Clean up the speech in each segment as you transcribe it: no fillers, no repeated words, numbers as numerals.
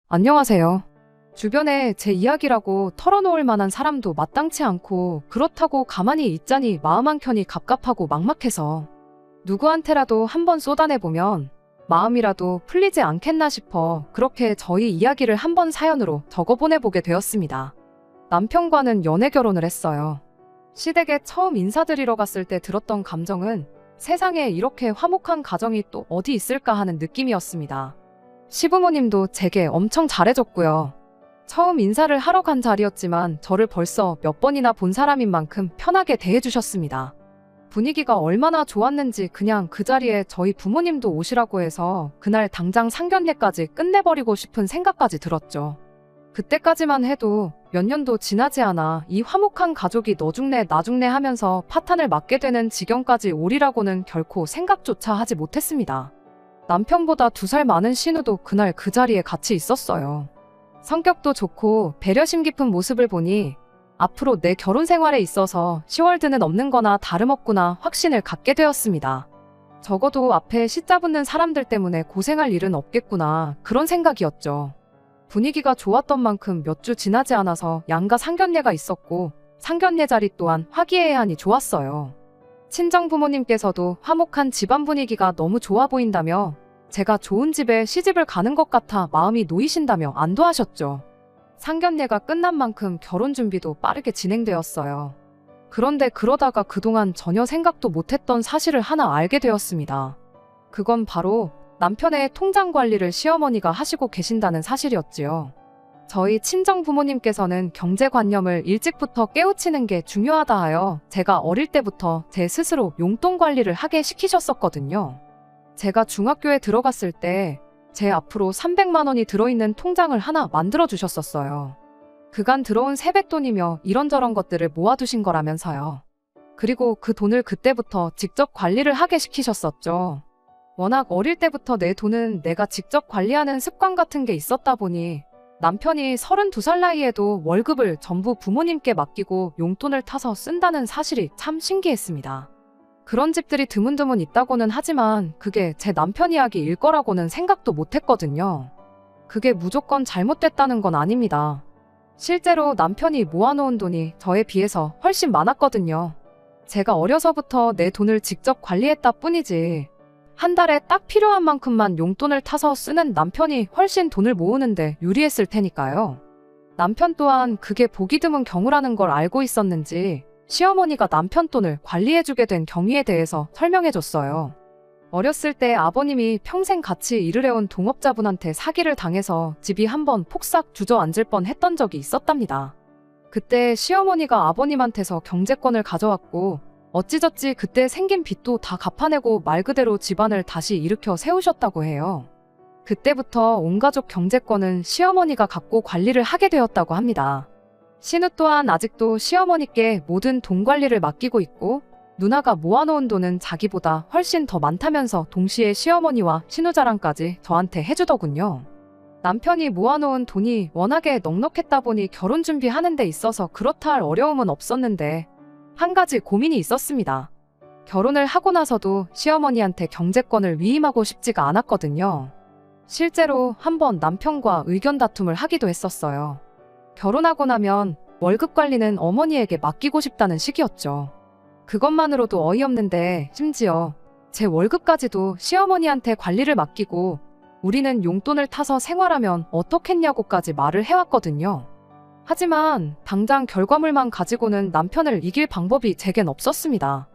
안녕하세요. 주변에 제 이야기라고 털어놓을 만한 사람도 마땅치 않고 그렇다고 가만히 있자니 마음 한켠이 갑갑하고 막막해서 누구한테라도 한번 쏟아내보면 마음이라도 풀리지 않겠나 싶어 그렇게 저희 이야기를 한번 사연으로 적어보내보게 되었습니다. 남편과는 연애 결혼을 했어요. 시댁에 처음 인사드리러 갔을 때 들었던 감정은 세상에 이렇게 화목한 가정이 또 어디 있을까 하는 느낌이었습니다. 시부모님도 제게 엄청 잘해줬고요. 처음 인사를 하러 간 자리였지만 저를 벌써 몇 번이나 본 사람인 만큼 편하게 대해주셨습니다. 분위기가 얼마나 좋았는지 그냥 그 자리에 저희 부모님도 오시라고 해서 그날 당장 상견례까지 끝내버리고 싶은 생각까지 들었죠. 그때까지만 해도 몇 년도 지나지 않아 이 화목한 가족이 너 죽네 나 죽네 하면서 파탄을 맞게 되는 지경까지 오리라고는 결코 생각조차 하지 못했습니다. 남편보다 2살 많은 신우도 그날 그 자리에 같이 있었어요. 성격도 좋고 배려심 깊은 모습을 보니 앞으로 내 결혼 생활에 있어서 시월드는 없는 거나 다름없구나 확신을 갖게 되었습니다. 적어도 앞에 시 붙는 사람들 때문에 고생할 일은 없겠구나 그런 생각이었죠. 분위기가 좋았던 만큼 몇 주 지나지 않아서 양가 상견례가 있었고 상견례 자리 또한 화기애애하니 좋았어요. 친정 부모님께서도 화목한 집안 분위기가 너무 좋아 보인다며 제가 좋은 집에 시집을 가는 것 같아 마음이 놓이신다며 안도하셨죠. 상견례가 끝난 만큼 결혼 준비도 빠르게 진행되었어요. 그런데 그러다가 그동안 전혀 생각도 못했던 사실을 하나 알게 되었습니다. 그건 바로 남편의 통장 관리를 시어머니가 하시고 계신다는 사실이었지요. 저희 친정 부모님께서는 경제관념을 일찍부터 깨우치는 게 중요하다 하여 제가 어릴 때부터 제 스스로 용돈 관리를 하게 시키셨었거든요. 제가 중학교에 들어갔을 때 제 앞으로 300만 원이 들어있는 통장을 하나 만들어 주셨었어요. 그간 들어온 세뱃돈이며 이런저런 것들을 모아두신 거라면서요. 그리고 그 돈을 그때부터 직접 관리를 하게 시키셨었죠. 워낙 어릴 때부터 내 돈은 내가 직접 관리하는 습관 같은 게 있었다 보니 남편이 32살 나이에도 월급을 전부 부모님께 맡기고 용돈을 타서 쓴다는 사실이 참 신기했습니다. 그런 집들이 드문드문 있다고는 하지만 그게 제 남편 이야기일 거라고는 생각도 못했거든요. 그게 무조건 잘못됐다는 건 아닙니다. 실제로 남편이 모아놓은 돈이 저에 비해서 훨씬 많았거든요. 제가 어려서부터 내 돈을 직접 관리했다 뿐이지 한 달에 딱 필요한 만큼만 용돈을 타서 쓰는 남편이 훨씬 돈을 모으는데 유리했을 테니까요. 남편 또한 그게 보기 드문 경우라는 걸 알고 있었는지 시어머니가 남편 돈을 관리해주게 된 경위에 대해서 설명해줬어요. 어렸을 때 아버님이 평생 같이 일을 해온 동업자분한테 사기를 당해서 집이 한번 폭삭 주저앉을 뻔했던 적이 있었답니다. 그때 시어머니가 아버님한테서 경제권을 가져왔고 어찌저찌 그때 생긴 빚도 다 갚아내고 말 그대로 집안을 다시 일으켜 세우셨다고 해요. 그때부터 온 가족 경제권은 시어머니가 갖고 관리를 하게 되었다고 합니다. 신우 또한 아직도 시어머니께 모든 돈 관리를 맡기고 있고 누나가 모아놓은 돈은 자기보다 훨씬 더 많다면서 동시에 시어머니와 신우 자랑까지 저한테 해주더군요. 남편이 모아놓은 돈이 워낙에 넉넉했다 보니 결혼 준비하는 데 있어서 그렇다 할 어려움은 없었는데 한 가지 고민이 있었습니다. 결혼을 하고 나서도 시어머니한테 경제권을 위임하고 싶지가 않았거든요. 실제로 한번 남편과 의견 다툼을 하기도 했었어요. 결혼하고 나면 월급 관리는 어머니에게 맡기고 싶다는 식이었죠. 그것만으로도 어이없는데 심지어 제 월급까지도 시어머니한테 관리를 맡기고 우리는 용돈을 타서 생활하면 어떻겠냐고까지 말을 해왔거든요. 하지만 당장 결과물만 가지고는 남편을 이길 방법이 제겐 없었습니다.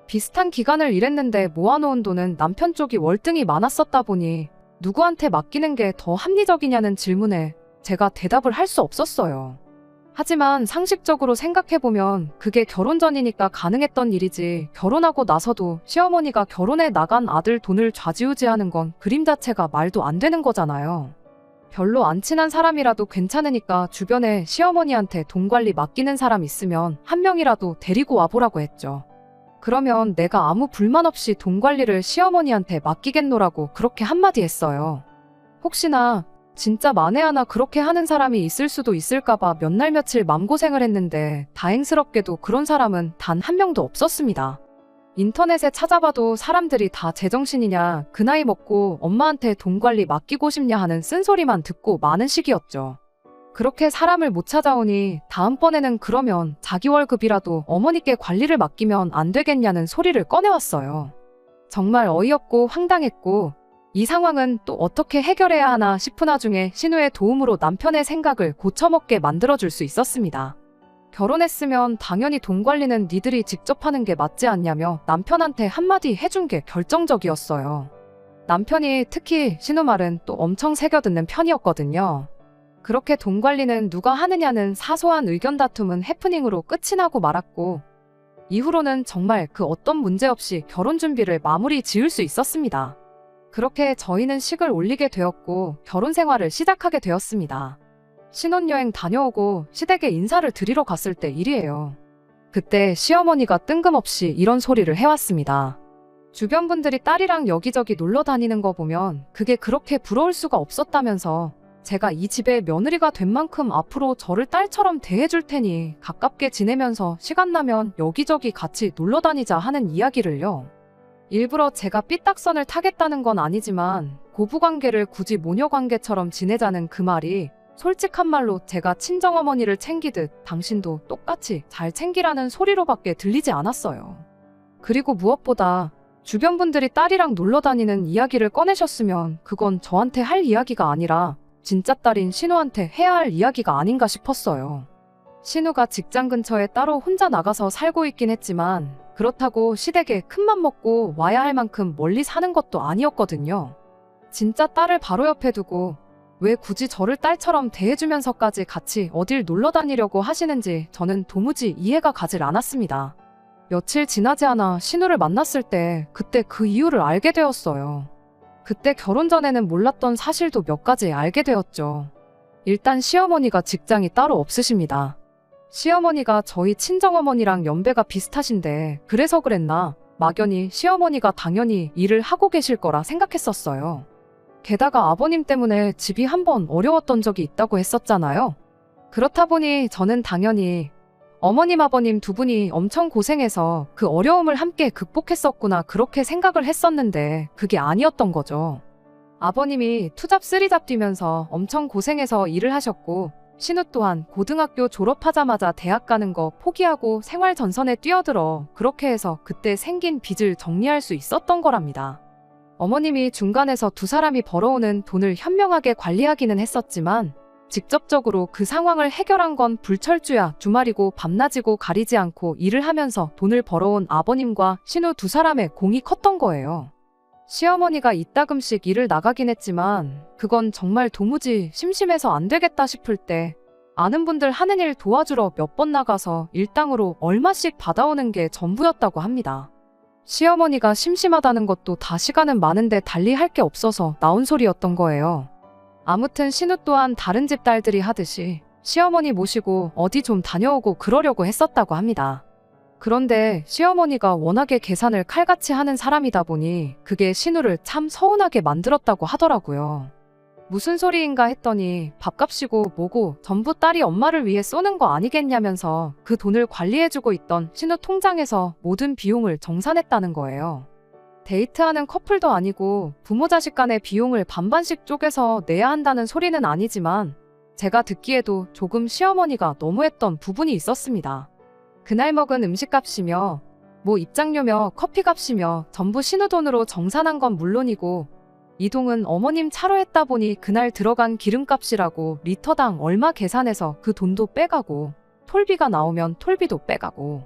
비슷한 기간을 일했는데 모아놓은 돈은 남편 쪽이 월등히 많았었다 보니 누구한테 맡기는 게 더 합리적이냐는 질문에 제가 대답을 할 수 없었어요. 하지만 상식적으로 생각해보면 그게 결혼 전이니까 가능했던 일이지 결혼하고 나서도 시어머니가 결혼해 나간 아들 돈을 좌지우지하는 건 그림 자체가 말도 안 되는 거잖아요. 별로 안 친한 사람이라도 괜찮으니까 주변에 시어머니한테 돈 관리 맡기는 사람 있으면 한 명이라도 데리고 와보라고 했죠. 그러면 내가 아무 불만 없이 돈 관리를 시어머니한테 맡기겠노라고 그렇게 한마디 했어요. 혹시나 진짜 만에 하나 그렇게 하는 사람이 있을 수도 있을까봐 몇 날 며칠 맘고생을 했는데 다행스럽게도 그런 사람은 단 한 명도 없었습니다. 인터넷에 찾아봐도 사람들이 다 제정신이냐, 그 나이 먹고 엄마한테 돈 관리 맡기고 싶냐 하는 쓴소리만 듣고 많은 시기였죠. 그렇게 사람을 못 찾아오니 다음번에는 그러면 자기 월급이라도 어머니께 관리를 맡기면 안 되겠냐는 소리를 꺼내왔어요. 정말 어이없고 황당했고, 이 상황은 또 어떻게 해결해야 하나 싶은 와중에 신우의 도움으로 남편의 생각을 고쳐먹게 만들어줄 수 있었습니다. 결혼했으면 당연히 돈 관리는 니들이 직접 하는 게 맞지 않냐며 남편한테 한마디 해준 게 결정적이었어요. 남편이 특히 신우 말은 또 엄청 새겨듣는 편이었거든요. 그렇게 돈 관리는 누가 하느냐는 사소한 의견 다툼은 해프닝으로 끝이 나고 말았고, 이후로는 정말 그 어떤 문제 없이 결혼 준비를 마무리 지을 수 있었습니다. 그렇게 저희는 식을 올리게 되었고 결혼 생활을 시작하게 되었습니다. 신혼여행 다녀오고 시댁에 인사를 드리러 갔을 때 일이에요. 그때 시어머니가 뜬금없이 이런 소리를 해왔습니다. 주변 분들이 딸이랑 여기저기 놀러 다니는 거 보면 그게 그렇게 부러울 수가 없었다면서 제가 이 집의 며느리가 된 만큼 앞으로 저를 딸처럼 대해줄 테니 가깝게 지내면서 시간 나면 여기저기 같이 놀러 다니자 하는 이야기를요. 일부러 제가 삐딱선을 타겠다는 건 아니지만 고부관계를 굳이 모녀관계처럼 지내자는 그 말이 솔직한 말로 제가 친정어머니를 챙기듯 당신도 똑같이 잘 챙기라는 소리로밖에 들리지 않았어요. 그리고 무엇보다 주변 분들이 딸이랑 놀러 다니는 이야기를 꺼내셨으면 그건 저한테 할 이야기가 아니라 진짜 딸인 신우한테 해야 할 이야기가 아닌가 싶었어요. 신우가 직장 근처에 따로 혼자 나가서 살고 있긴 했지만 그렇다고 시댁에 큰맘 먹고 와야 할 만큼 멀리 사는 것도 아니었거든요. 진짜 딸을 바로 옆에 두고 왜 굳이 저를 딸처럼 대해주면서까지 같이 어딜 놀러 다니려고 하시는지 저는 도무지 이해가 가질 않았습니다. 며칠 지나지 않아 신우를 만났을 때 그때 그 이유를 알게 되었어요. 그때 결혼 전에는 몰랐던 사실도 몇 가지 알게 되었죠. 일단 시어머니가 직장이 따로 없으십니다. 시어머니가 저희 친정어머니랑 연배가 비슷하신데 그래서 그랬나 막연히 시어머니가 당연히 일을 하고 계실 거라 생각했었어요. 게다가 아버님 때문에 집이 한번 어려웠던 적이 있다고 했었잖아요. 그렇다 보니 저는 당연히 어머님 아버님 두 분이 엄청 고생해서 그 어려움을 함께 극복했었구나 그렇게 생각을 했었는데 그게 아니었던 거죠. 아버님이 투잡 쓰리잡 뛰면서 엄청 고생해서 일을 하셨고 신우 또한 고등학교 졸업하자마자 대학 가는 거 포기하고 생활 전선에 뛰어들어 그렇게 해서 그때 생긴 빚을 정리할 수 있었던 거랍니다. 어머님이 중간에서 두 사람이 벌어오는 돈을 현명하게 관리하기는 했었지만 직접적으로 그 상황을 해결한 건 불철주야 주말이고 밤낮이고 가리지 않고 일을 하면서 돈을 벌어온 아버님과 신우 두 사람의 공이 컸던 거예요. 시어머니가 이따금씩 일을 나가긴 했지만 그건 정말 도무지 심심해서 안 되겠다 싶을 때 아는 분들 하는 일 도와주러 몇 번 나가서 일당으로 얼마씩 받아오는 게 전부였다고 합니다. 시어머니가 심심하다는 것도 다 시간은 많은데 달리 할 게 없어서 나온 소리였던 거예요. 아무튼 신우 또한 다른 집 딸들이 하듯이 시어머니 모시고 어디 좀 다녀오고 그러려고 했었다고 합니다. 그런데 시어머니가 워낙에 계산을 칼같이 하는 사람이다 보니 그게 신우를 참 서운하게 만들었다고 하더라고요. 무슨 소리인가 했더니 밥값이고 뭐고 전부 딸이 엄마를 위해 쏘는 거 아니겠냐면서 그 돈을 관리해주고 있던 신우 통장에서 모든 비용을 정산했다는 거예요. 데이트하는 커플도 아니고 부모 자식 간의 비용을 반반씩 쪼개서 내야 한다는 소리는 아니지만 제가 듣기에도 조금 시어머니가 너무했던 부분이 있었습니다. 그날 먹은 음식값이며 뭐 입장료며 커피값이며 전부 신우 돈으로 정산한 건 물론이고 이동은 어머님 차로 했다 보니 그날 들어간 기름값이라고 리터당 얼마 계산해서 그 돈도 빼가고 톨비가 나오면 톨비도 빼가고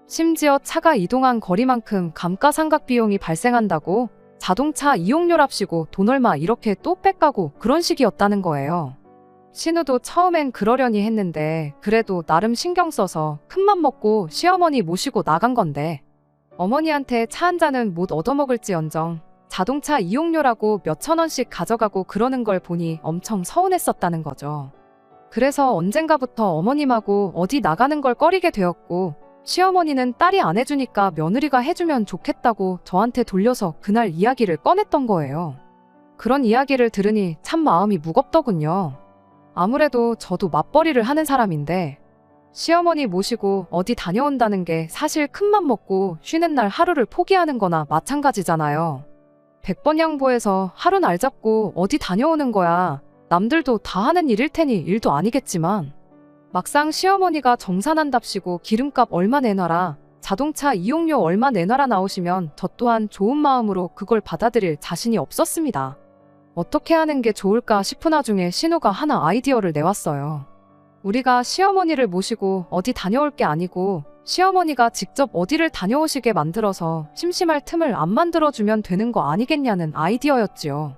심지어 차가 이동한 거리만큼 감가상각 비용이 발생한다고 자동차 이용료랍시고 돈 얼마 이렇게 또 빼가고 그런 식이었다는 거예요. 신우도 처음엔 그러려니 했는데 그래도 나름 신경 써서 큰맘 먹고 시어머니 모시고 나간 건데 어머니한테 차 한 잔은 못 얻어먹을지언정 자동차 이용료라고 몇천 원씩 가져가고 그러는 걸 보니 엄청 서운했었다는 거죠. 그래서 언젠가부터 어머님하고 어디 나가는 걸 꺼리게 되었고 시어머니는 딸이 안 해주니까 며느리가 해주면 좋겠다고 저한테 돌려서 그날 이야기를 꺼냈던 거예요. 그런 이야기를 들으니 참 마음이 무겁더군요. 아무래도 저도 맞벌이를 하는 사람인데 시어머니 모시고 어디 다녀온다는 게 사실 큰맘 먹고 쉬는 날 하루를 포기하는 거나 마찬가지잖아요. 100번 양보해서 하루 날 잡고 어디 다녀오는 거야. 남들도 다 하는 일일 테니 일도 아니겠지만 막상 시어머니가 정산한답시고 기름값 얼마 내놔라, 자동차 이용료 얼마 내놔라 나오시면 저 또한 좋은 마음으로 그걸 받아들일 자신이 없었습니다. 어떻게 하는 게 좋을까 싶은 와중에 신우가 하나 아이디어를 내왔어요. 우리가 시어머니를 모시고 어디 다녀올 게 아니고 시어머니가 직접 어디를 다녀오시게 만들어서 심심할 틈을 안 만들어주면 되는 거 아니겠냐는 아이디어였지요.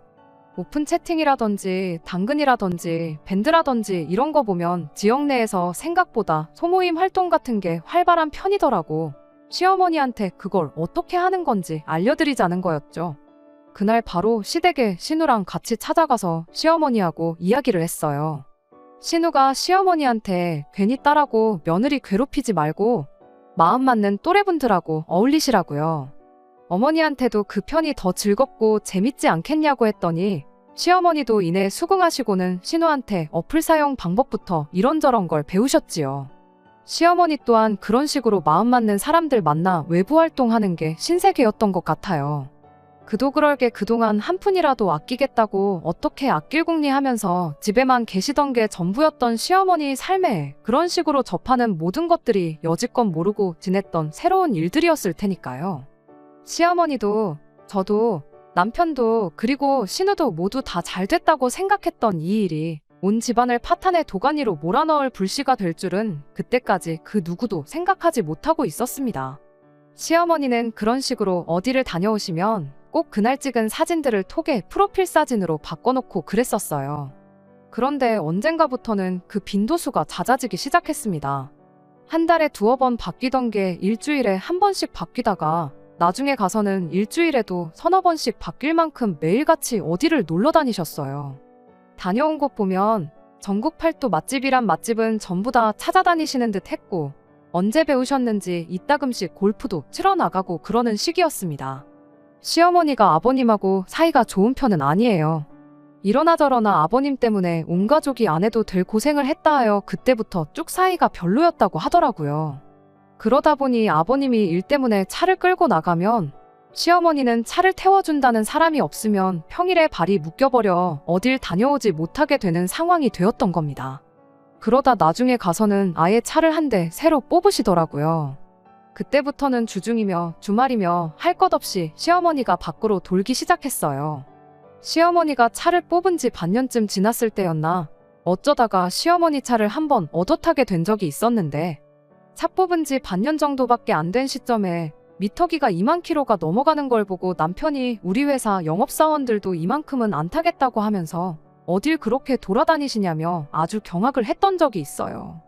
오픈 채팅이라든지 당근이라든지 밴드라든지 이런 거 보면 지역 내에서 생각보다 소모임 활동 같은 게 활발한 편이더라고. 시어머니한테 그걸 어떻게 하는 건지 알려드리자는 거였죠. 그날 바로 시댁에 신우랑 같이 찾아가서 시어머니하고 이야기를 했어요. 신우가 시어머니한테 괜히 딸하고 며느리 괴롭히지 말고 마음 맞는 또래분들하고 어울리시라고요. 어머니한테도 그 편이 더 즐겁고 재밌지 않겠냐고 했더니 시어머니도 이내 수긍하시고는 신우한테 어플 사용 방법부터 이런저런 걸 배우셨지요. 시어머니 또한 그런 식으로 마음 맞는 사람들 만나 외부 활동하는 게 신세계였던 것 같아요. 그도 그럴 게 그동안 한 푼이라도 아끼겠다고 어떻게 아낄궁리하면서 집에만 계시던 게 전부였던 시어머니 삶에 그런 식으로 접하는 모든 것들이 여지껏 모르고 지냈던 새로운 일들이었을 테니까요. 시어머니도 저도 남편도 그리고 신우도 모두 다 잘 됐다고 생각했던 이 일이 온 집안을 파탄의 도가니로 몰아넣을 불씨가 될 줄은 그때까지 그 누구도 생각하지 못하고 있었습니다. 시어머니는 그런 식으로 어디를 다녀오시면 꼭 그날 찍은 사진들을 톡에 프로필 사진으로 바꿔놓고 그랬었어요. 그런데 언젠가부터는 그 빈도수가 잦아지기 시작했습니다. 한 달에 2번 바뀌던 게 일주일에 한 번씩 바뀌다가 나중에 가서는 일주일에도 서너 번씩 바뀔 만큼 매일같이 어디를 놀러 다니셨어요. 다녀온 곳 보면 전국 팔도 맛집이란 맛집은 전부 다 찾아다니시는 듯 했고 언제 배우셨는지 이따금씩 골프도 치러 나가고 그러는 시기였습니다. 시어머니가 아버님하고 사이가 좋은 편은 아니에요. 이러나 저러나 아버님 때문에 온 가족이 안 해도 될 고생을 했다 하여 그때부터 쭉 사이가 별로였다고 하더라고요. 그러다 보니 아버님이 일 때문에 차를 끌고 나가면 시어머니는 차를 태워준다는 사람이 없으면 평일에 발이 묶여버려 어딜 다녀오지 못하게 되는 상황이 되었던 겁니다. 그러다 나중에 가서는 아예 차를 한 대 새로 뽑으시더라고요. 그때부터는 주중이며 주말이며 할 것 없이 시어머니가 밖으로 돌기 시작했어요. 시어머니가 차를 뽑은 지 반년쯤 지났을 때였나 어쩌다가 시어머니 차를 한번 얻어 타게 된 적이 있었는데 차 뽑은 지 반년 정도밖에 안 된 시점에 미터기가 2만 킬로가 넘어가는 걸 보고 남편이 우리 회사 영업사원들도 이만큼은 안 타겠다고 하면서 어딜 그렇게 돌아다니시냐며 아주 경악을 했던 적이 있어요.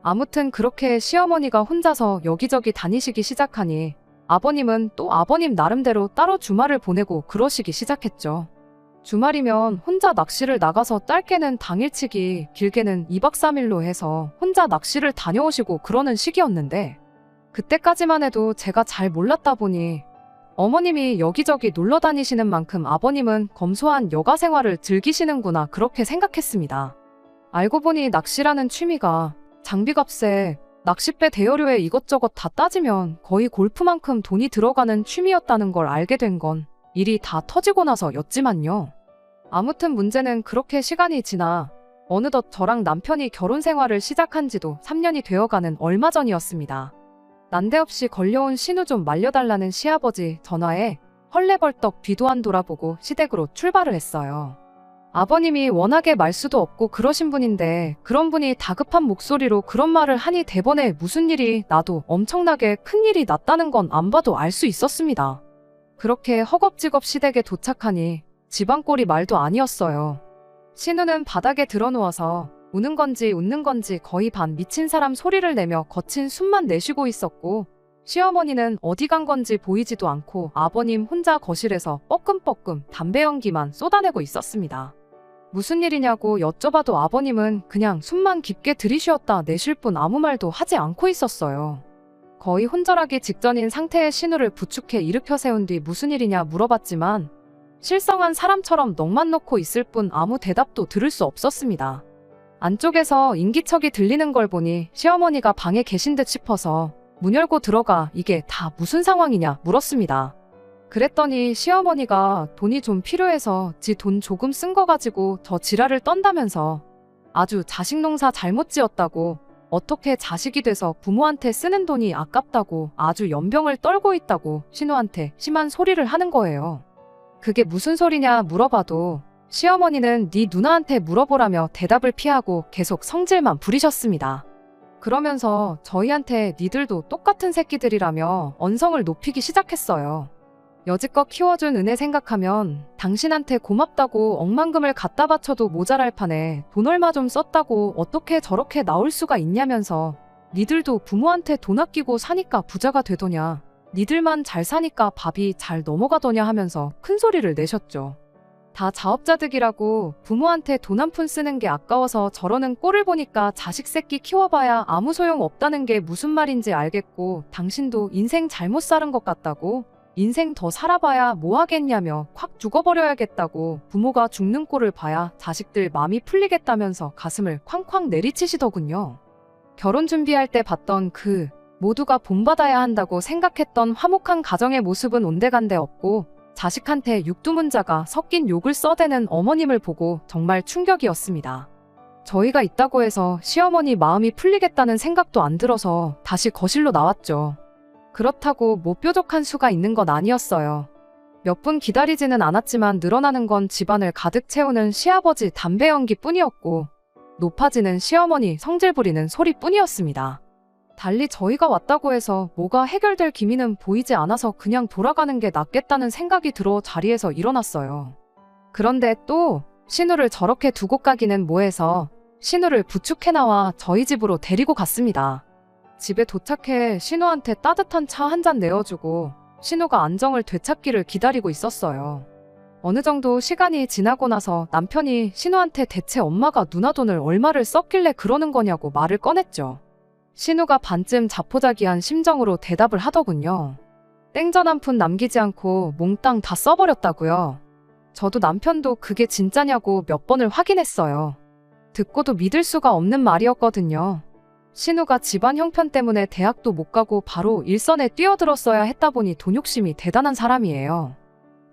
아무튼 그렇게 시어머니가 혼자서 여기저기 다니시기 시작하니 아버님은 또 아버님 나름대로 따로 주말을 보내고 그러시기 시작했죠. 주말이면 혼자 낚시를 나가서 짧게는 당일치기, 길게는 2박 3일로 해서 혼자 낚시를 다녀오시고 그러는 시기였는데 그때까지만 해도 제가 잘 몰랐다 보니 어머님이 여기저기 놀러 다니시는 만큼 아버님은 검소한 여가 생활을 즐기시는구나 그렇게 생각했습니다. 알고 보니 낚시라는 취미가 장비값에 낚싯배 대여료에 이것저것 다 따지면 거의 골프만큼 돈이 들어가는 취미였다는 걸 알게 된 건 일이 다 터지고 나서였지만요. 아무튼 문제는 그렇게 시간이 지나 어느덧 저랑 남편이 결혼 생활을 시작한 지도 3년이 되어가는 얼마 전이었습니다. 난데없이 걸려온 신우 좀 말려달라는 시아버지 전화에 헐레벌떡 뒤도 안 돌아보고 시댁으로 출발을 했어요. 아버님이 워낙에 말수도 없고 그러신 분인데 그런 분이 다급한 목소리로 그런 말을 하니 대번에 무슨 일이 나도 엄청나게 큰 일이 났다는 건 안 봐도 알 수 있었습니다. 그렇게 허겁지겁 시댁에 도착하니 집안 꼴이 말도 아니었어요. 신우는 바닥에 드러누워서 우는 건지 웃는 건지 거의 반 미친 사람 소리를 내며 거친 숨만 내쉬고 있었고 시어머니는 어디 간 건지 보이지도 않고 아버님 혼자 거실에서 뻐끔뻐끔 담배 연기만 쏟아내고 있었습니다. 무슨 일이냐고 여쭤봐도 아버님은 그냥 숨만 깊게 들이쉬었다 내쉴 뿐 아무 말도 하지 않고 있었어요. 거의 혼절하기 직전인 상태의 신우를 부축해 일으켜 세운 뒤 무슨 일이냐 물어봤지만 실성한 사람처럼 넋만 놓고 있을 뿐 아무 대답도 들을 수 없었습니다. 안쪽에서 인기척이 들리는 걸 보니 시어머니가 방에 계신 듯 싶어서 문 열고 들어가 이게 다 무슨 상황이냐 물었습니다. 그랬더니 시어머니가 돈이 좀 필요해서 지 돈 조금 쓴 거 가지고 저 지랄을 떤다면서 아주 자식 농사 잘못 지었다고, 어떻게 자식이 돼서 부모한테 쓰는 돈이 아깝다고 아주 연병을 떨고 있다고 신우한테 심한 소리를 하는 거예요. 그게 무슨 소리냐 물어봐도 시어머니는 네 누나한테 물어보라며 대답을 피하고 계속 성질만 부리셨습니다. 그러면서 저희한테 니들도 똑같은 새끼들이라며 언성을 높이기 시작했어요. 여지껏 키워준 은혜 생각하면 당신한테 고맙다고 억만금을 갖다 바쳐도 모자랄 판에 돈 얼마 좀 썼다고 어떻게 저렇게 나올 수가 있냐면서 니들도 부모한테 돈 아끼고 사니까 부자가 되더냐, 니들만 잘 사니까 밥이 잘 넘어가더냐 하면서 큰 소리를 내셨죠. 다 자업자득이라고 부모한테 돈 한 푼 쓰는 게 아까워서 저러는 꼴을 보니까 자식 새끼 키워봐야 아무 소용 없다는 게 무슨 말인지 알겠고, 당신도 인생 잘못 살은 것 같다고, 인생 더 살아봐야 뭐 하겠냐며 콱 죽어버려야겠다고 부모가 죽는 꼴을 봐야 자식들 맘이 풀리겠다면서 가슴을 쾅쾅 내리치시더군요. 결혼 준비할 때 봤던 그 모두가 본받아야 한다고 생각했던 화목한 가정의 모습은 온데간데 없고, 자식한테 육두문자가 섞인 욕을 써대는 어머님을 보고 정말 충격이었습니다. 저희가 있다고 해서 시어머니 마음이 풀리겠다는 생각도 안 들어서 다시 거실로 나왔죠. 그렇다고 뭐 뾰족한 수가 있는 건 아니었어요. 몇 분 기다리지는 않았지만 늘어나는 건 집안을 가득 채우는 시아버지 담배 연기 뿐이었고, 높아지는 시어머니 성질 부리는 소리뿐이었습니다. 달리 저희가 왔다고 해서 뭐가 해결될 기미는 보이지 않아서 그냥 돌아가는 게 낫겠다는 생각이 들어 자리에서 일어났어요. 그런데 또 신우를 저렇게 두고 가기는 뭐해서 신우를 부축해 나와 저희 집으로 데리고 갔습니다. 집에 도착해 신우한테 따뜻한 차 한 잔 내어주고 신우가 안정을 되찾기를 기다리고 있었어요. 어느 정도 시간이 지나고 나서 남편이 신우한테 대체 엄마가 누나 돈을 얼마를 썼길래 그러는 거냐고 말을 꺼냈죠. 신우가 반쯤 자포자기한 심정으로 대답을 하더군요. 땡전 한 푼 남기지 않고 몽땅 다 써버렸다고요. 저도 남편도 그게 진짜냐고 몇 번을 확인했어요. 듣고도 믿을 수가 없는 말이었거든요. 신우가 집안 형편 때문에 대학도 못 가고 바로 일선에 뛰어들었어야 했다 보니 돈 욕심이 대단한 사람이에요.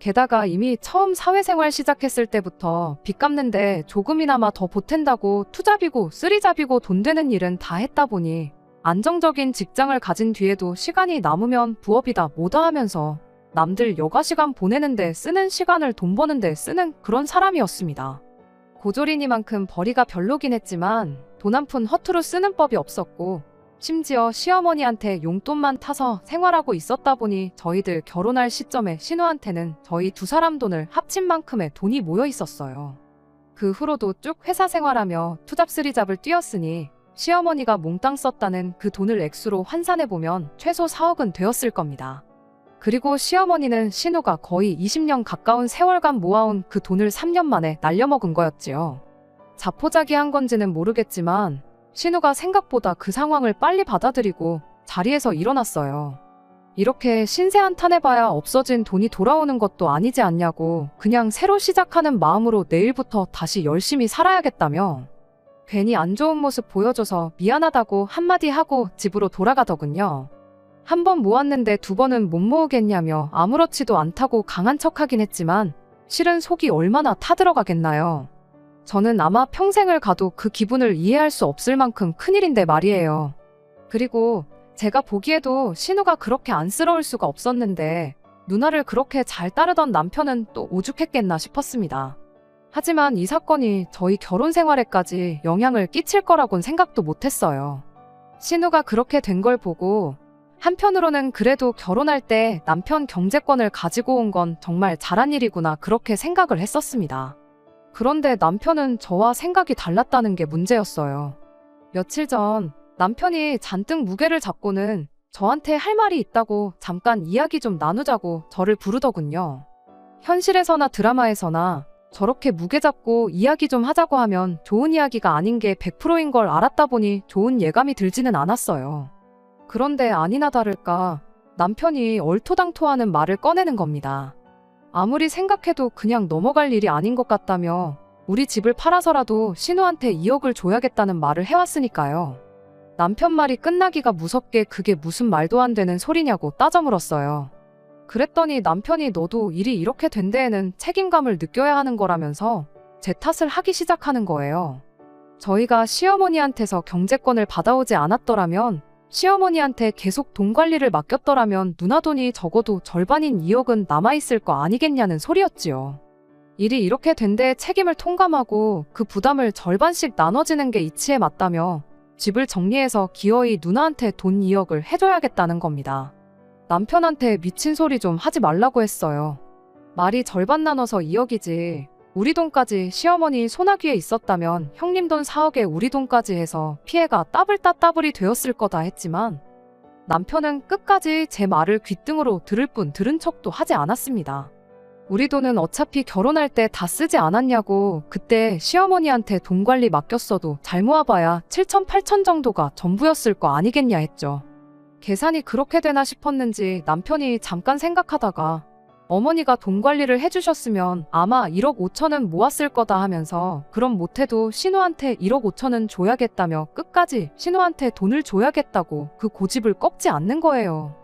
게다가 이미 처음 사회생활 시작했을 때부터 빚 갚는데 조금이나마 더 보탠다고 투잡이고 쓰리잡이고 돈 되는 일은 다 했다 보니 안정적인 직장을 가진 뒤에도 시간이 남으면 부업이다 뭐다 하면서 남들 여가 시간 보내는데 쓰는 시간을 돈 버는데 쓰는 그런 사람이었습니다. 고졸이니만큼 벌이가 별로긴 했지만 돈 한 푼 허투루 쓰는 법이 없었고, 심지어 시어머니한테 용돈만 타서 생활하고 있었다 보니 저희들 결혼할 시점에 신우한테는 저희 두 사람 돈을 합친 만큼의 돈이 모여 있었어요. 그 후로도 쭉 회사 생활하며 투잡쓰리잡을 뛰었으니 시어머니가 몽땅 썼다는 그 돈을 액수로 환산해보면 최소 4억은 되었을 겁니다. 그리고 시어머니는 신우가 거의 20년 가까운 세월간 모아온 그 돈을 3년 만에 날려먹은 거였지요. 자포자기한 건지는 모르겠지만 신우가 생각보다 그 상황을 빨리 받아들이고 자리에서 일어났어요. 이렇게 신세한탄해봐야 없어진 돈이 돌아오는 것도 아니지 않냐고 그냥 새로 시작하는 마음으로 내일부터 다시 열심히 살아야겠다며 괜히 안 좋은 모습 보여줘서 미안하다고 한마디 하고 집으로 돌아가더군요. 한 번 모았는데 두 번은 못 모으겠냐며 아무렇지도 않다고 강한 척하긴 했지만 실은 속이 얼마나 타들어가겠나요. 저는 아마 평생을 가도 그 기분을 이해할 수 없을 만큼 큰일인데 말이에요. 그리고 제가 보기에도 신우가 그렇게 안쓰러울 수가 없었는데 누나를 그렇게 잘 따르던 남편은 또 오죽했겠나 싶었습니다. 하지만 이 사건이 저희 결혼 생활에까지 영향을 끼칠 거라곤 생각도 못했어요. 신우가 그렇게 된 걸 보고 한편으로는 그래도 결혼할 때 남편 경제권을 가지고 온 건 정말 잘한 일이구나 그렇게 생각을 했었습니다. 그런데 남편은 저와 생각이 달랐다는 게 문제였어요. 며칠 전 남편이 잔뜩 무게를 잡고는 저한테 할 말이 있다고 잠깐 이야기 좀 나누자고 저를 부르더군요. 현실에서나 드라마에서나 저렇게 무게 잡고 이야기 좀 하자고 하면 좋은 이야기가 아닌 게 100%인 걸 알았다 보니 좋은 예감이 들지는 않았어요. 그런데 아니나 다를까 남편이 얼토당토하는 말을 꺼내는 겁니다. 아무리 생각해도 그냥 넘어갈 일이 아닌 것 같다며 우리 집을 팔아서라도 신우한테 2억을 줘야겠다는 말을 해왔으니까요. 남편 말이 끝나기가 무섭게 그게 무슨 말도 안 되는 소리냐고 따져 물었어요. 그랬더니 남편이 너도 일이 이렇게 된 데에는 책임감을 느껴야 하는 거라면서 제 탓을 하기 시작하는 거예요. 저희가 시어머니한테서 경제권을 받아오지 않았더라면, 시어머니한테 계속 돈 관리를 맡겼더라면 누나 돈이 적어도 절반인 2억은 남아있을 거 아니겠냐는 소리였지요. 일이 이렇게 된 데에 책임을 통감하고 그 부담을 절반씩 나눠지는 게 이치에 맞다며 집을 정리해서 기어이 누나한테 돈 2억을 해줘야겠다는 겁니다. 남편한테 미친 소리 좀 하지 말라고 했어요. 말이 절반 나눠서 2억이지. 우리 돈까지 시어머니 소나귀에 있었다면 형님 돈 4억에 우리 돈까지 해서 피해가 따블따따블이 되었을 거다 했지만 남편은 끝까지 제 말을 귓등으로 들을 뿐 들은 척도 하지 않았습니다. 우리 돈은 어차피 결혼할 때 다 쓰지 않았냐고. 그때 시어머니한테 돈 관리 맡겼어도 잘 모아봐야 7천 8천 정도가 전부였을 거 아니겠냐 했죠. 계산이 그렇게 되나 싶었는지 남편이 잠깐 생각하다가 어머니가 돈 관리를 해주셨으면 아마 1억 5천은 모았을 거다 하면서 그럼 못해도 신우한테 1억 5천은 줘야겠다며 끝까지 신우한테 돈을 줘야겠다고 그 고집을 꺾지 않는 거예요.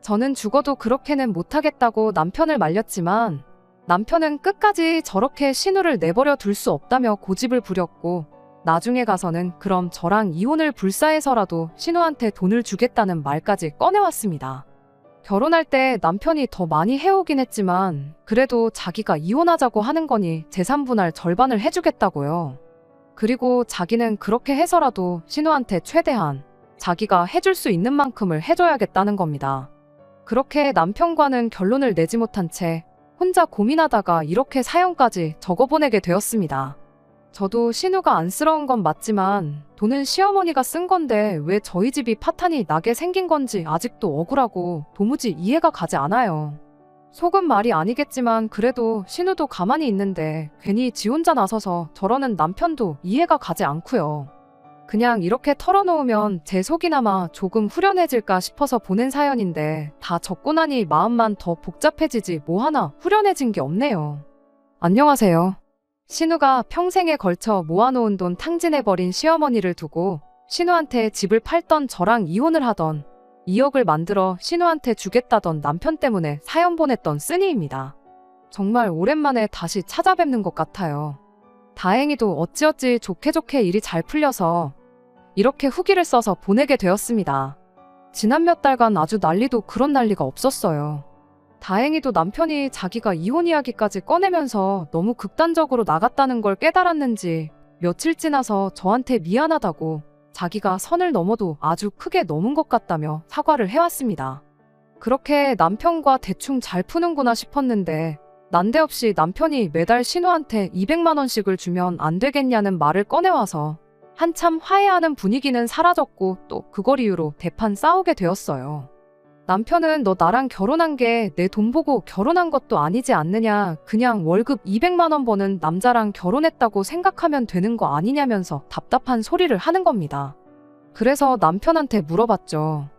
저는 죽어도 그렇게는 못하겠다고 남편을 말렸지만 남편은 끝까지 저렇게 신우를 내버려 둘 수 없다며 고집을 부렸고 나중에 가서는 그럼 저랑 이혼을 불사해서라도 신우한테 돈을 주겠다는 말까지 꺼내왔습니다. 결혼할 때 남편이 더 많이 해오긴 했지만 그래도 자기가 이혼하자고 하는 거니 재산 분할 절반을 해주겠다고요. 그리고 자기는 그렇게 해서라도 신우한테 최대한 자기가 해줄 수 있는 만큼을 해줘야겠다는 겁니다. 그렇게 남편과는 결론을 내지 못한 채 혼자 고민하다가 이렇게 사연까지 적어보내게 되었습니다. 저도 신우가 안쓰러운 건 맞지만 돈은 시어머니가 쓴 건데 왜 저희 집이 파탄이 나게 생긴 건지 아직도 억울하고 도무지 이해가 가지 않아요. 속은 말이 아니겠지만 그래도 신우도 가만히 있는데 괜히 지 혼자 나서서 저러는 남편도 이해가 가지 않고요. 그냥 이렇게 털어놓으면 제 속이나마 조금 후련해질까 싶어서 보낸 사연인데 다 적고 나니 마음만 더 복잡해지지 뭐 하나 후련해진 게 없네요. 안녕하세요. 신우가 평생에 걸쳐 모아놓은 돈 탕진해버린 시어머니를 두고 신우한테 집을 팔던 저랑 이혼을 하던 2억을 만들어 신우한테 주겠다던 남편 때문에 사연 보냈던 쓰니입니다. 정말 오랜만에 다시 찾아뵙는 것 같아요. 다행히도 어찌어찌 좋게 일이 잘 풀려서 이렇게 후기를 써서 보내게 되었습니다. 지난 몇 달간 아주 난리도 그런 난리가 없었어요. 다행히도 남편이 자기가 이혼 이야기까지 꺼내면서 너무 극단적으로 나갔다는 걸 깨달았는지 며칠 지나서 저한테 미안하다고 자기가 선을 넘어도 아주 크게 넘은 것 같다며 사과를 해왔습니다. 그렇게 남편과 대충 잘 푸는구나 싶었는데 난데없이 남편이 매달 신우한테 200만 원씩을 주면 안 되겠냐는 말을 꺼내와서 한참 화해하는 분위기는 사라졌고 또 그걸 이유로 대판 싸우게 되었어요. 남편은 너 나랑 결혼한 게 내 돈 보고 결혼한 것도 아니지 않느냐, 그냥 월급 200만 원 버는 남자랑 결혼했다고 생각하면 되는 거 아니냐면서 답답한 소리를 하는 겁니다. 그래서 남편한테 물어봤죠.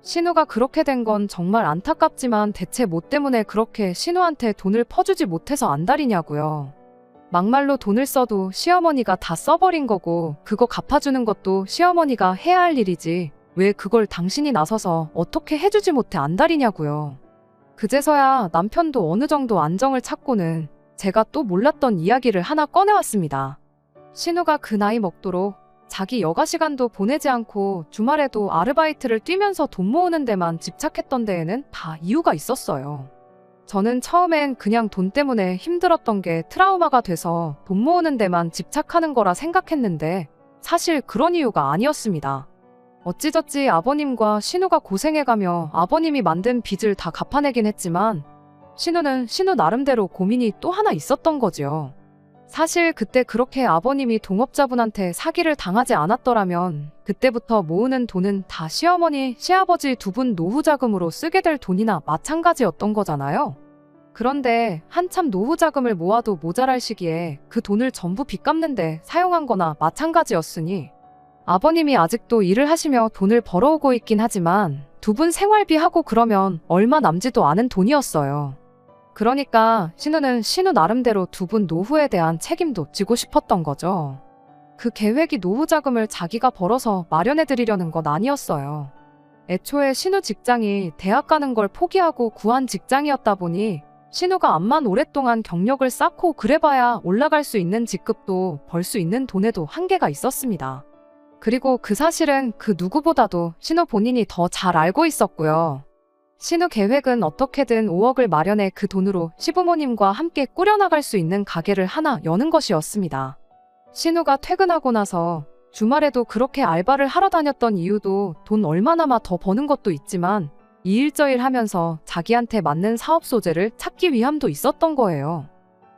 신우가 그렇게 된 건 정말 안타깝지만 대체 뭐 때문에 그렇게 신우한테 돈을 퍼주지 못해서 안달이냐고요. 막말로 돈을 써도 시어머니가 다 써버린 거고 그거 갚아주는 것도 시어머니가 해야 할 일이지 왜 그걸 당신이 나서서 어떻게 해주지 못해 안달이냐고요. 그제서야 남편도 어느 정도 안정을 찾고는 제가 또 몰랐던 이야기를 하나 꺼내왔습니다. 신우가 그 나이 먹도록 자기 여가 시간도 보내지 않고 주말에도 아르바이트를 뛰면서 돈 모으는 데만 집착했던 데에는 다 이유가 있었어요. 저는 처음엔 그냥 돈 때문에 힘들었던 게 트라우마가 돼서 돈 모으는 데만 집착하는 거라 생각했는데 사실 그런 이유가 아니었습니다. 어찌저찌 아버님과 신우가 고생해가며 아버님이 만든 빚을 다 갚아내긴 했지만 신우는 신우 나름대로 고민이 또 하나 있었던 거지요. 사실 그때 그렇게 아버님이 동업자분한테 사기를 당하지 않았더라면 그때부터 모으는 돈은 다 시어머니, 시아버지 두 분 노후 자금으로 쓰게 될 돈이나 마찬가지였던 거잖아요. 그런데 한참 노후 자금을 모아도 모자랄 시기에 그 돈을 전부 빚 갚는데 사용한 거나 마찬가지였으니 아버님이 아직도 일을 하시며 돈을 벌어오고 있긴 하지만 두 분 생활비 하고 그러면 얼마 남지도 않은 돈이었어요. 그러니까 신우는 신우 나름대로 두 분 노후에 대한 책임도 지고 싶었던 거죠. 그 계획이 노후 자금을 자기가 벌어서 마련해드리려는 건 아니었어요. 애초에 신우 직장이 대학 가는 걸 포기하고 구한 직장이었다 보니 신우가 암만 오랫동안 경력을 쌓고 그래봐야 올라갈 수 있는 직급도 벌 수 있는 돈에도 한계가 있었습니다. 그리고 그 사실은 그 누구보다도 신우 본인이 더 잘 알고 있었고요. 신우 계획은 어떻게든 5억을 마련해 그 돈으로 시부모님과 함께 꾸려나갈 수 있는 가게를 하나 여는 것이었습니다. 신우가 퇴근하고 나서 주말에도 그렇게 알바를 하러 다녔던 이유도 돈 얼마나마 더 버는 것도 있지만 이일저일 하면서 자기한테 맞는 사업 소재를 찾기 위함도 있었던 거예요.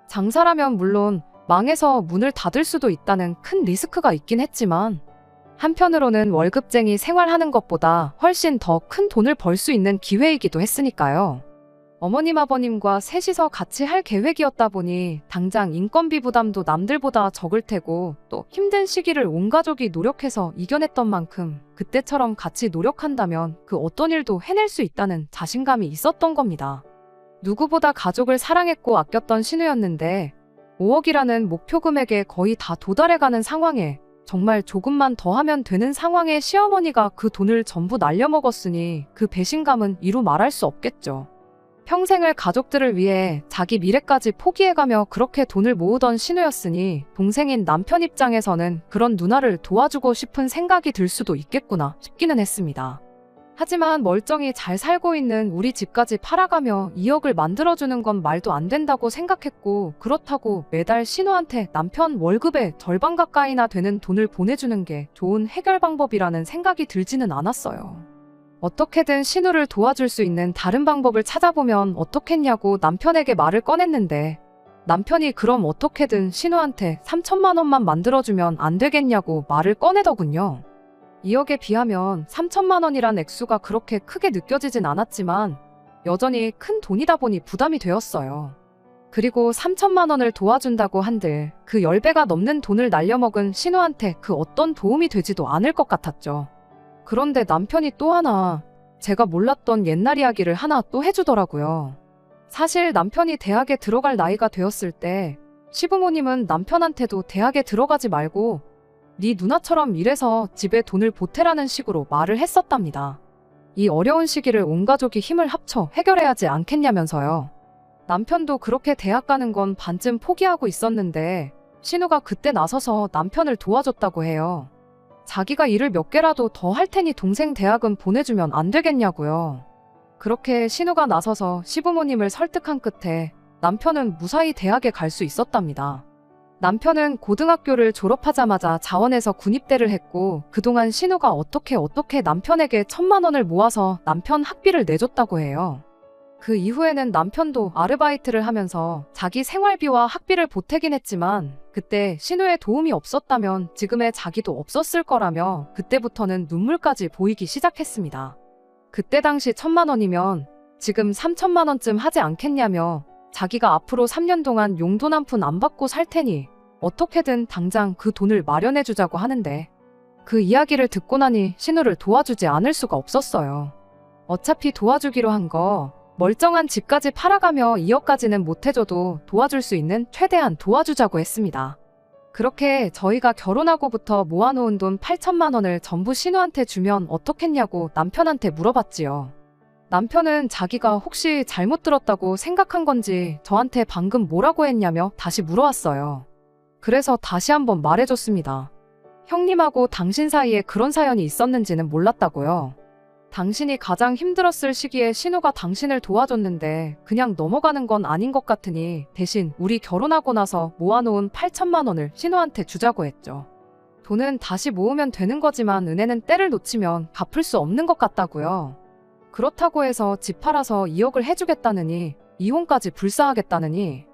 장사라면 물론 망해서 문을 닫을 수도 있다는 큰 리스크가 있긴 했지만 한편으로는 월급쟁이 생활하는 것보다 훨씬 더 큰 돈을 벌 수 있는 기회이기도 했으니까요. 어머님 아버님과 셋이서 같이 할 계획이었다 보니 당장 인건비 부담도 남들보다 적을 테고 또 힘든 시기를 온 가족이 노력해서 이겨냈던 만큼 그때처럼 같이 노력한다면 그 어떤 일도 해낼 수 있다는 자신감이 있었던 겁니다. 누구보다 가족을 사랑했고 아꼈던 신우였는데 5억이라는 목표 금액에 거의 다 도달해가는 상황에 정말 조금만 더 하면 되는 상황에 시어머니가 그 돈을 전부 날려먹었으니 그 배신감은 이루 말할 수 없겠죠. 평생을 가족들을 위해 자기 미래까지 포기해가며 그렇게 돈을 모으던 신우였으니 동생인 남편 입장에서는 그런 누나를 도와주고 싶은 생각이 들 수도 있겠구나 싶기는 했습니다. 하지만 멀쩡히 잘 살고 있는 우리 집까지 팔아가며 2억을 만들어주는 건 말도 안 된다고 생각했고 그렇다고 매달 신우한테 남편 월급의 절반 가까이나 되는 돈을 보내주는 게 좋은 해결 방법이라는 생각이 들지는 않았어요. 어떻게든 신우를 도와줄 수 있는 다른 방법을 찾아보면 어떻겠냐고 남편에게 말을 꺼냈는데 남편이 그럼 어떻게든 신우한테 3천만 원만 만들어주면 안 되겠냐고 말을 꺼내더군요. 2억에 비하면 3천만 원이란 액수가 그렇게 크게 느껴지진 않았지만 여전히 큰 돈이다 보니 부담이 되었어요. 그리고 3천만 원을 도와준다고 한들 그 10배가 넘는 돈을 날려먹은 신우한테 그 어떤 도움이 되지도 않을 것 같았죠. 그런데 남편이 또 하나 제가 몰랐던 옛날 이야기를 하나 또 해주더라고요. 사실 남편이 대학에 들어갈 나이가 되었을 때 시부모님은 남편한테도 대학에 들어가지 말고 네 누나처럼 일해서 집에 돈을 보태라는 식으로 말을 했었답니다. 이 어려운 시기를 온 가족이 힘을 합쳐 해결해야지 않겠냐면서요. 남편도 그렇게 대학 가는 건 반쯤 포기하고 있었는데 신우가 그때 나서서 남편을 도와줬다고 해요. 자기가 일을 몇 개라도 더 할 테니 동생 대학은 보내주면 안 되겠냐고요. 그렇게 신우가 나서서 시부모님을 설득한 끝에 남편은 무사히 대학에 갈 수 있었답니다. 남편은 고등학교를 졸업하자마자 자원에서 군입대를 했고 그동안 신우가 어떻게 남편에게 1,000만 원을 모아서 남편 학비를 내줬다고 해요. 그 이후에는 남편도 아르바이트를 하면서 자기 생활비와 학비를 보태긴 했지만 그때 신우의 도움이 없었다면 지금의 자기도 없었을 거라며 그때부터는 눈물까지 보이기 시작했습니다. 그때 당시 1,000만 원이면 지금 3천만 원쯤 하지 않겠냐며 자기가 앞으로 3년 동안 용돈 한 푼 안 받고 살 테니 어떻게든 당장 그 돈을 마련해주자고 하는데 그 이야기를 듣고 나니 신우를 도와주지 않을 수가 없었어요. 어차피 도와주기로 한 거 멀쩡한 집까지 팔아가며 2억까지는 못해줘도 도와줄 수 있는 최대한 도와주자고 했습니다. 그렇게 저희가 결혼하고부터 모아놓은 돈 8천만 원을 전부 신우한테 주면 어떻겠냐고 남편한테 물어봤지요. 남편은 자기가 혹시 잘못 들었다고 생각한 건지 저한테 방금 뭐라고 했냐며 다시 물어왔어요. 그래서 다시 한번 말해줬습니다. 형님하고 당신 사이에 그런 사연이 있었는지는 몰랐다고요. 당신이 가장 힘들었을 시기에 신우가 당신을 도와줬는데 그냥 넘어가는 건 아닌 것 같으니 대신 우리 결혼하고 나서 모아놓은 8천만 원을 신우한테 주자고 했죠. 돈은 다시 모으면 되는 거지만 은혜는 때를 놓치면 갚을 수 없는 것 같다고요. 그렇다고 해서 집 팔아서 2억을 해주겠다느니 이혼까지 불사하겠다느니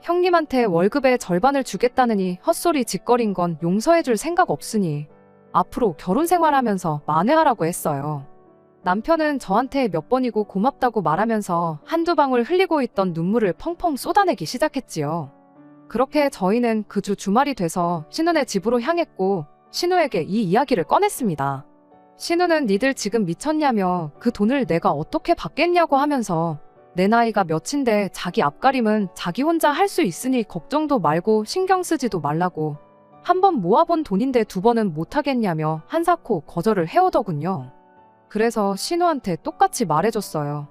형님한테 월급의 절반을 주겠다느니 헛소리 짓거린 건 용서해줄 생각 없으니 앞으로 결혼 생활하면서 만회하라고 했어요. 남편은 저한테 몇 번이고 고맙다고 말하면서 한두 방울 흘리고 있던 눈물을 펑펑 쏟아내기 시작했지요. 그렇게 저희는 그 주 주말이 돼서 신우네 집으로 향했고 신우에게 이 이야기를 꺼냈습니다. 신우는 니들 지금 미쳤냐며 그 돈을 내가 어떻게 받겠냐고 하면서 내 나이가 몇인데 자기 앞가림은 자기 혼자 할 수 있으니 걱정도 말고 신경 쓰지도 말라고. 한 번 모아본 돈인데 두 번은 못하겠냐며 한사코 거절을 해오더군요. 그래서 신우한테 똑같이 말해줬어요.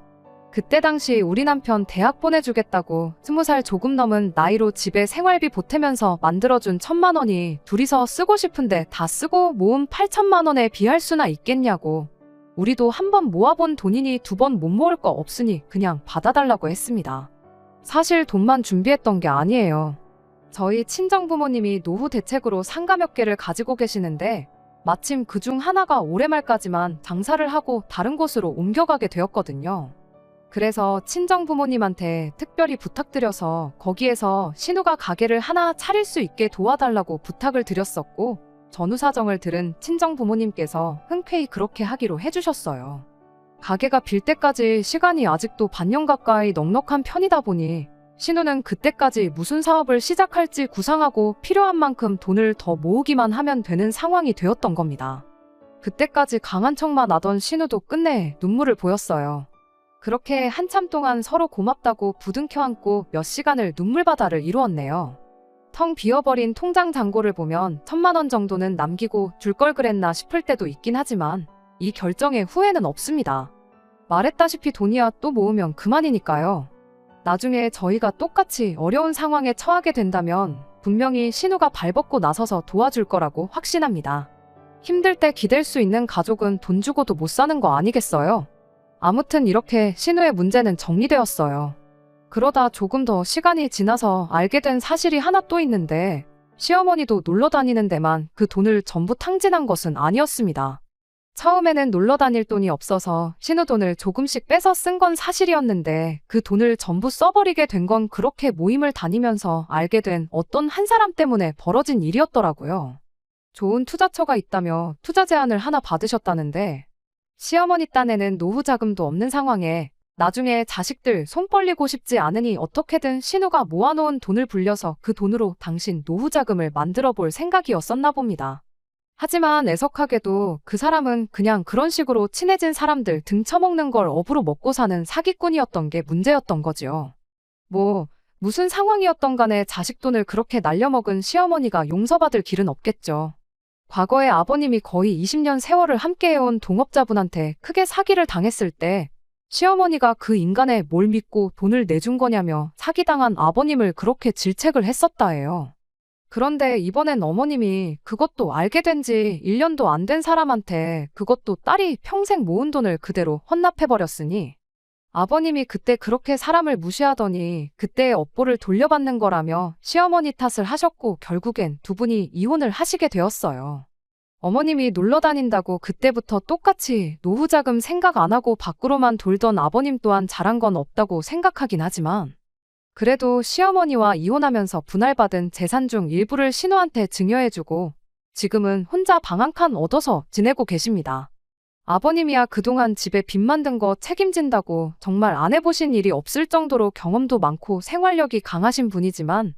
그때 당시 우리 남편 대학 보내주겠다고 20살 조금 넘은 나이로 집에 생활비 보태면서 만들어준 1,000만 원이 둘이서 쓰고 싶은데 다 쓰고 모은 8천만 원에 비할 수나 있겠냐고. 우리도 한 번 모아본 돈이니 두 번 못 모을 거 없으니 그냥 받아달라고 했습니다. 사실 돈만 준비했던 게 아니에요. 저희 친정부모님이 노후 대책으로 상가 몇 개를 가지고 계시는데 마침 그중 하나가 올해 말까지만 장사를 하고 다른 곳으로 옮겨가게 되었거든요. 그래서 친정부모님한테 특별히 부탁드려서 거기에서 신우가 가게를 하나 차릴 수 있게 도와달라고 부탁을 드렸었고, 전후 사정을 들은 친정부모님께서 흔쾌히 그렇게 하기로 해주셨어요. 가게가 빌 때까지 시간이 아직도 반년 가까이 넉넉한 편이다 보니 신우는 그때까지 무슨 사업을 시작할지 구상하고 필요한 만큼 돈을 더 모으기만 하면 되는 상황이 되었던 겁니다. 그때까지 강한 척만 나던 신우도 끝내 눈물을 보였어요. 그렇게 한참 동안 서로 고맙다고 부둥켜 안고 몇 시간을 눈물바다를 이루었네요. 텅 비어버린 통장 잔고를 보면 1,000만 원 정도는 남기고 줄 걸 그랬나 싶을 때도 있긴 하지만 이 결정에 후회는 없습니다. 말했다시피 돈이야 또 모으면 그만이니까요. 나중에 저희가 똑같이 어려운 상황에 처하게 된다면 분명히 신우가 발벗고 나서서 도와줄 거라고 확신합니다. 힘들 때 기댈 수 있는 가족은 돈 주고도 못 사는 거 아니겠어요? 아무튼 이렇게 신우의 문제는 정리되었어요. 그러다 조금 더 시간이 지나서 알게 된 사실이 하나 또 있는데, 시어머니도 놀러 다니는 데만 그 돈을 전부 탕진한 것은 아니었습니다. 처음에는 놀러 다닐 돈이 없어서 신우 돈을 조금씩 빼서 쓴 건 사실이었는데 그 돈을 전부 써버리게 된 건 그렇게 모임을 다니면서 알게 된 어떤 한 사람 때문에 벌어진 일이었더라고요. 좋은 투자처가 있다며 투자 제안을 하나 받으셨다는데, 시어머니 딴에는 노후 자금도 없는 상황에 나중에 자식들 손 벌리고 싶지 않으니 어떻게든 신우가 모아놓은 돈을 불려서 그 돈으로 당신 노후 자금을 만들어 볼 생각이었었나 봅니다. 하지만 애석하게도 그 사람은 그냥 그런 식으로 친해진 사람들 등쳐먹는 걸 업으로 먹고 사는 사기꾼이었던 게 문제였던 거지요. 무슨 상황이었던 간에 자식 돈을 그렇게 날려먹은 시어머니가 용서받을 길은 없겠죠. 과거에 아버님이 거의 20년 세월을 함께해온 동업자분한테 크게 사기를 당했을 때 시어머니가 그 인간에 뭘 믿고 돈을 내준 거냐며 사기당한 아버님을 그렇게 질책을 했었다 해요. 그런데 이번엔 어머님이 그것도 알게 된 지 1년도 안 된 사람한테 그것도 딸이 평생 모은 돈을 그대로 헌납해버렸으니 아버님이 그때 그렇게 사람을 무시하더니 그때의 업보를 돌려받는 거라며 시어머니 탓을 하셨고 결국엔 두 분이 이혼을 하시게 되었어요. 어머님이 놀러 다닌다고 그때부터 똑같이 노후 자금 생각 안 하고 밖으로만 돌던 아버님 또한 잘한 건 없다고 생각하긴 하지만 그래도 시어머니와 이혼하면서 분할받은 재산 중 일부를 신우한테 증여해주고 지금은 혼자 방 한 칸 얻어서 지내고 계십니다. 아버님이야 그동안 집에 빚 만든 거 책임진다고 정말 안 해보신 일이 없을 정도로 경험도 많고 생활력이 강하신 분이지만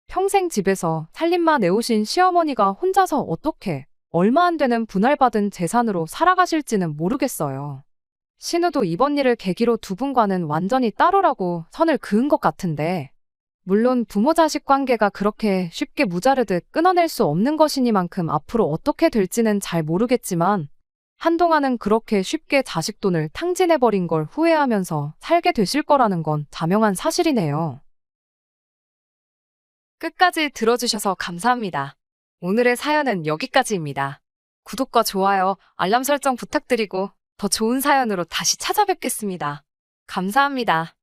평생 집에서 살림만 내오신 시어머니가 혼자서 어떻게 얼마 안 되는 분할받은 재산으로 살아가실지는 모르겠어요. 신우도 이번 일을 계기로 두 분과는 완전히 따로라고 선을 그은 것 같은데 물론 부모 자식 관계가 그렇게 쉽게 무자르듯 끊어낼 수 없는 것이니만큼 앞으로 어떻게 될지는 잘 모르겠지만 한동안은 그렇게 쉽게 자식 돈을 탕진해버린 걸 후회하면서 살게 되실 거라는 건 자명한 사실이네요. 끝까지 들어주셔서 감사합니다. 오늘의 사연은 여기까지입니다. 구독과 좋아요, 알람 설정 부탁드리고 더 좋은 사연으로 다시 찾아뵙겠습니다. 감사합니다.